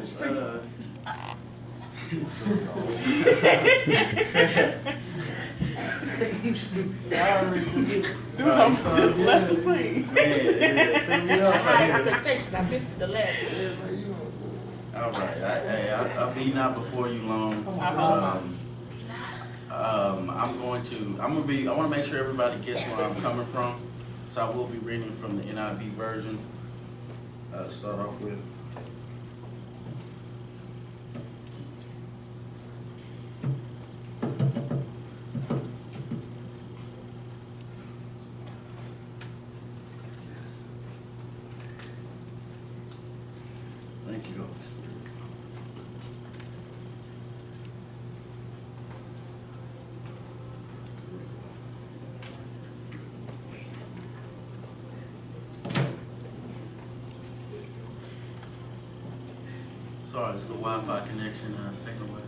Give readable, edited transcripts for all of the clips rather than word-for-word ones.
Just left the scene. High expectations. I missed the last. All right, I'll be not before you long. I want to make sure everybody gets where I'm coming from. So I will be reading from the NIV version to start off with. Thank you, Holy Spirit. Sorry, it's the Wi-Fi connection I was taking away.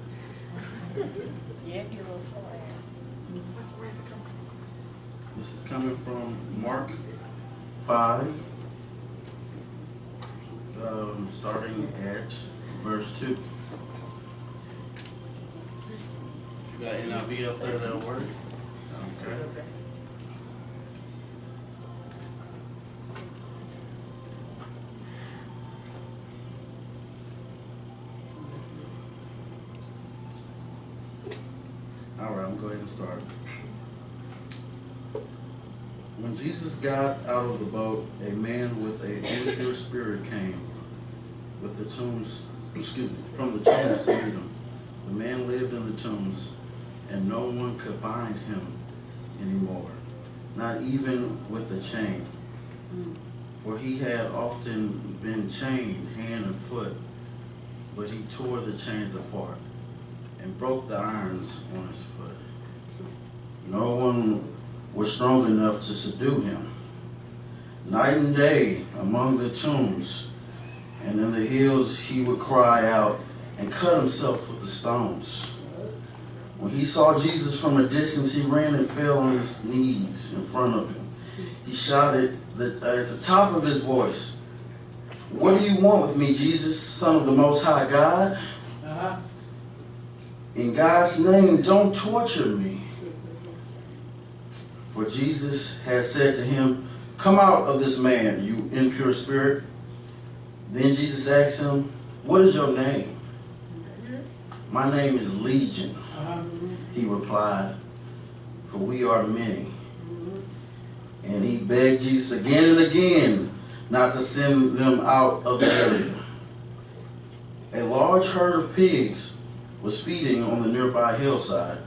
Yeah, you're a little where's it coming from? This is coming from Mark 5, starting at verse 2. If you got NIV up there, that'll work. Okay. All right, I'm going to go ahead and start. When Jesus got out of the boat, a man with an impure spirit came from the tombs to meet him. The man lived in the tombs, and no one could bind him anymore, not even with a chain. For he had often been chained hand and foot, but he tore the chains apart and broke the irons on his foot. No one was strong enough to subdue him. Night and day among the tombs and in the hills he would cry out and cut himself with the stones. When he saw Jesus from a distance, he ran and fell on his knees in front of him. He shouted at the top of his voice, "What do you want with me, Jesus, Son of the Most High God? In God's name, don't torture me." For Jesus had said to him, "Come out of this man, you impure spirit." Then Jesus asked him, "What is your name?" "My name is Legion," he replied, "for we are many." And he begged Jesus again and again not to send them out of the area. A large herd of pigs was feeding on the nearby hillside.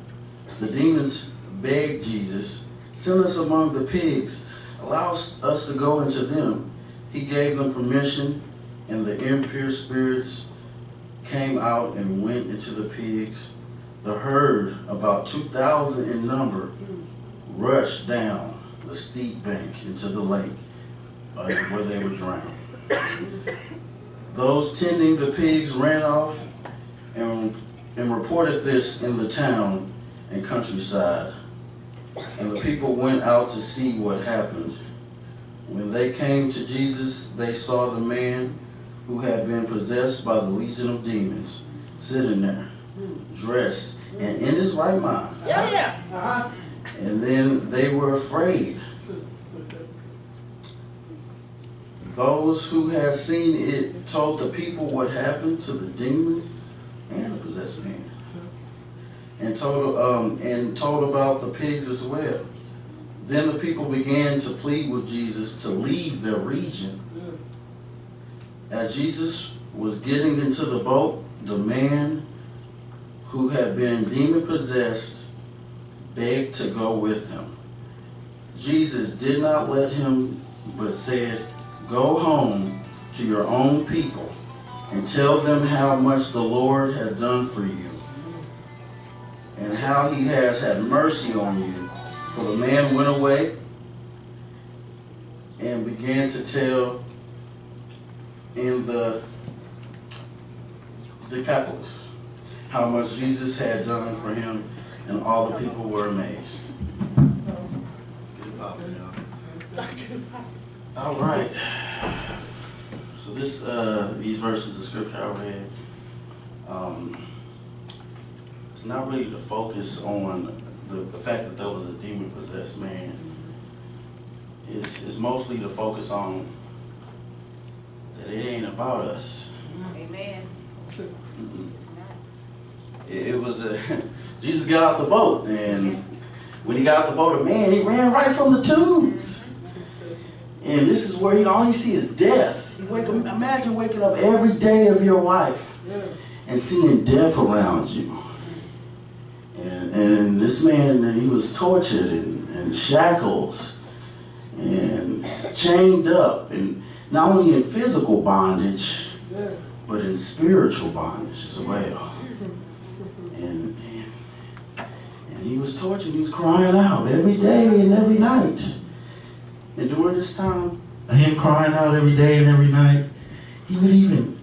The demons begged Jesus, "Send us among the pigs. Allow us to go into them." He gave them permission, and the impure spirits came out and went into the pigs. The herd, about 2,000 in number, rushed down the steep bank into the lake where they were drowned. Those tending the pigs ran off and reported this in the town and countryside. And the people went out to see what happened. When they came to Jesus, they saw the man who had been possessed by the legion of demons sitting there, dressed and in his right mind. And then they were afraid. Those who had seen it told the people what happened to the demons and the possessed man, and told about the pigs as well. Then the people began to plead with Jesus to leave their region. As Jesus was getting into the boat, the man who had been demon-possessed begged to go with him. Jesus did not let him, but said, "Go home to your own people and tell them how much the Lord has done for you and how he has had mercy on you." For the man went away and began to tell in the Decapolis how much Jesus had done for him, and all the people were amazed. Let's get it popping, y'all. All right. So So this, these verses of scripture I read, it's not really to focus on the fact that there was a demon-possessed man. It's mostly to focus on that it ain't about us. Amen. It was Jesus got out the boat, and when he got out the boat, a man, he ran right from the tombs. And this is where all you see is death. Imagine waking up every day of your life and seeing death around you. And this man, he was tortured and shackles and chained up, and not only in physical bondage, but in spiritual bondage as well. And he was tortured. He was crying out every day and every night. And during this time of him crying out every day and every night, he would even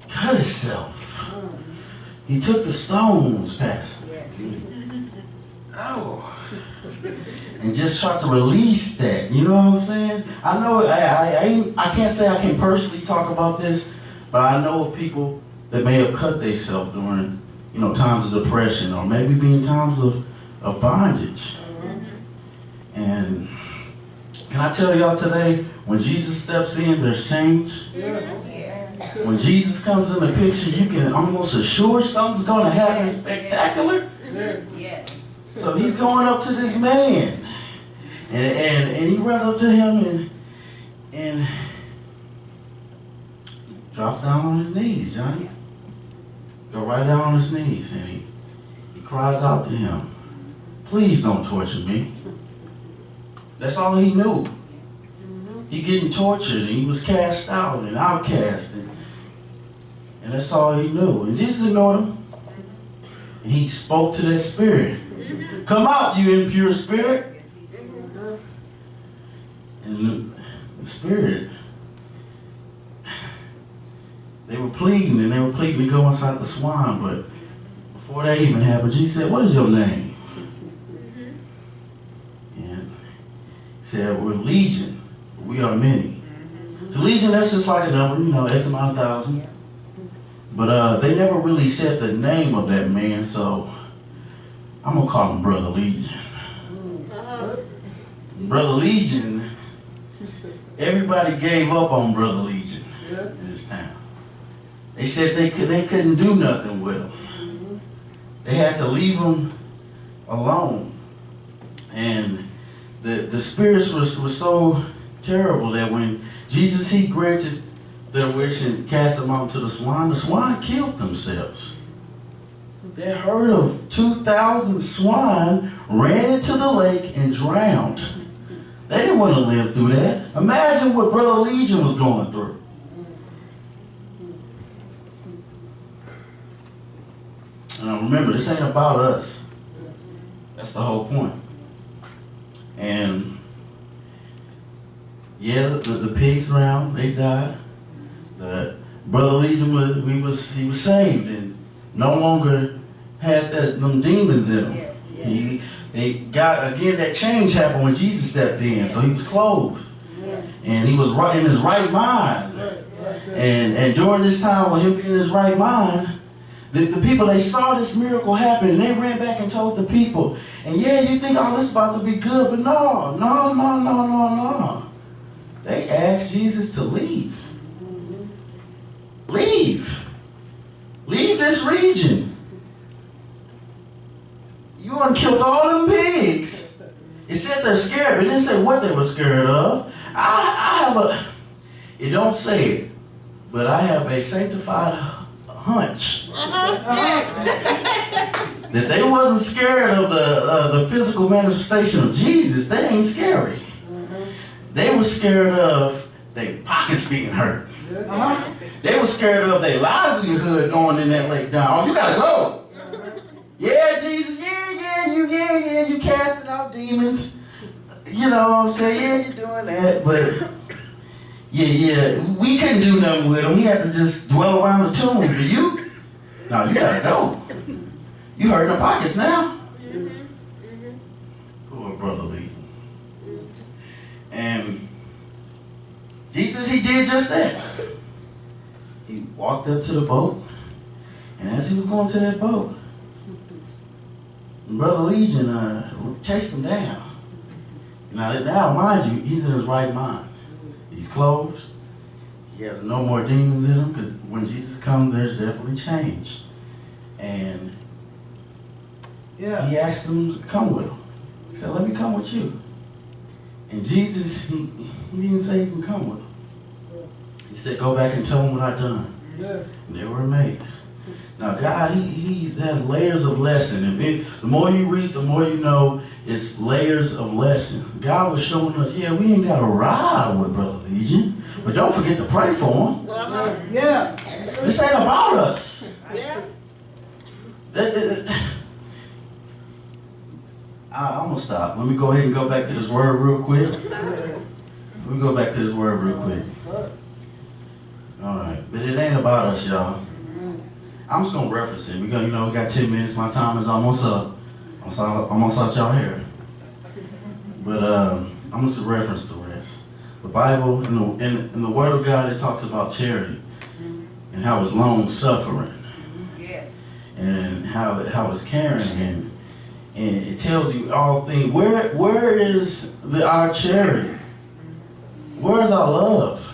cut himself. He took the stones, Pastor. Oh. And just tried to release that. You know what I'm saying? I know I can't say I can personally talk about this, but I know of people that may have cut themselves during, times of depression, or maybe being times of bondage. And can I tell y'all today, when Jesus steps in, there's change. When Jesus comes in the picture, you can almost assure something's going to happen spectacular. So he's going up to this man, and he runs up to him and drops down on his knees, Johnny. Go right down on his knees, and he cries out to him, "Please don't torture me." That's all he knew. He getting tortured, and he was cast out and outcast, and that's all he knew. And Jesus ignored him. And he spoke to that spirit. "Come out, you impure spirit." And the spirit, they were pleading to go inside the swine, but before that even happened, Jesus said, "What is your name?" And he said, "We're legion, we are many." So legion, that's just like a number, X amount of thousand. But they never really said the name of that man, so I'm going to call him Brother Legion. Brother Legion, everybody gave up on Brother Legion in this town. They said they couldn't do nothing with him. They had to leave him alone. And the spirits were so terrible that when Jesus, he granted their wish and cast them out to the swine killed themselves. That herd of 2,000 swine ran into the lake and drowned. They didn't want to live through that. Imagine what Brother Legion was going through. And remember, this ain't about us. That's the whole point. And yeah, the pigs drowned, they died. The Brother Legion he was saved and no longer had them demons in him. They got, again, that change happened when Jesus stepped in. So he was clothed. And he was right in his right mind. And during this time with him being in his right mind, the people, they saw this miracle happen, and they ran back and told the people. And yeah, you think, oh, this is about to be good, but no. They asked Jesus to leave. Leave this region. You done killed all them pigs. It said they're scared, but it didn't say what they were scared of. It don't say it, but I have a sanctified hunch that they wasn't scared of the physical manifestation of Jesus. They ain't scary. They were scared of their pockets being hurt. They were scared of their livelihood going in that lake down. Oh, you gotta go. Yeah, Jesus, you casting out demons. You know what I'm saying? Yeah, you're doing that, but yeah, we couldn't do nothing with him. We had to just dwell around the tomb. But you gotta go. You hurt the pockets now. Poor Brother Lee. And Jesus, he did just that. he walked up to the boat, and as he was going to that boat, Brother Legion chased him down. Now, mind you, he's in his right mind. He's clothed. He has no more demons in him, because when Jesus comes, there's definitely change. And he asked him to come with him. He said, let me come with you. And Jesus, he didn't say he can come with him. He said, go back and tell him what I've done. And they were amazed. Now, God, he has layers of lesson. And the more you read, the more you know it's layers of lesson. God was showing us, yeah, we ain't got to ride with Brother Legion, but don't forget to pray for him. Yeah. This ain't about us. Yeah. I'm going to stop. Let me go ahead and go back to this word real quick. Let me go back to this word real quick. All right. But it ain't about us, y'all. I'm just going to reference it. We got 10 minutes. My time is almost up. I'm almost out y'all here. But I'm just going to reference the rest. The Bible, in the Word of God, it talks about charity and how it's long-suffering. Yes. And how it's caring, and it tells you all things. Where is our charity? Where is our love?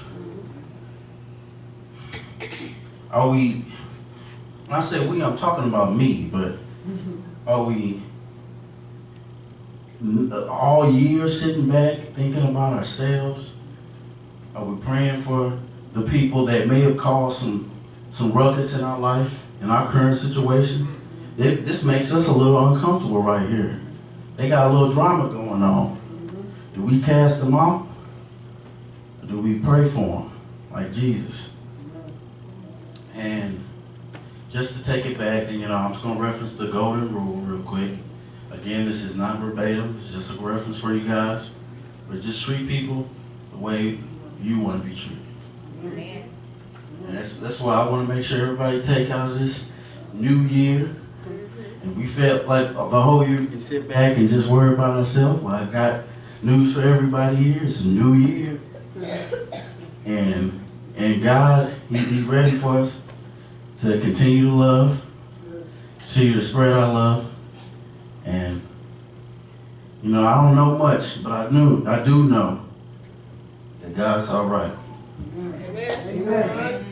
Are we, when I say we, I'm talking about me, but are we all year sitting back thinking about ourselves? Are we praying for the people that may have caused some ruckus in our life, in our current situation? This makes us a little uncomfortable right here. They got a little drama going on. Do we cast them out? Or do we pray for them like Jesus? And just to take it back, and I'm just going to reference the golden rule real quick. Again, this is not verbatim. It's just a reference for you guys. But just treat people the way you want to be treated. Amen. And that's why I want to make sure everybody take out of this new year. If we felt like the whole year we can sit back and just worry about ourselves, well, I've got news for everybody here. It's a new year. And God, He's ready for us to continue to love, continue to spread our love. And, I don't know much, but I do know that God's all right. Amen. Amen.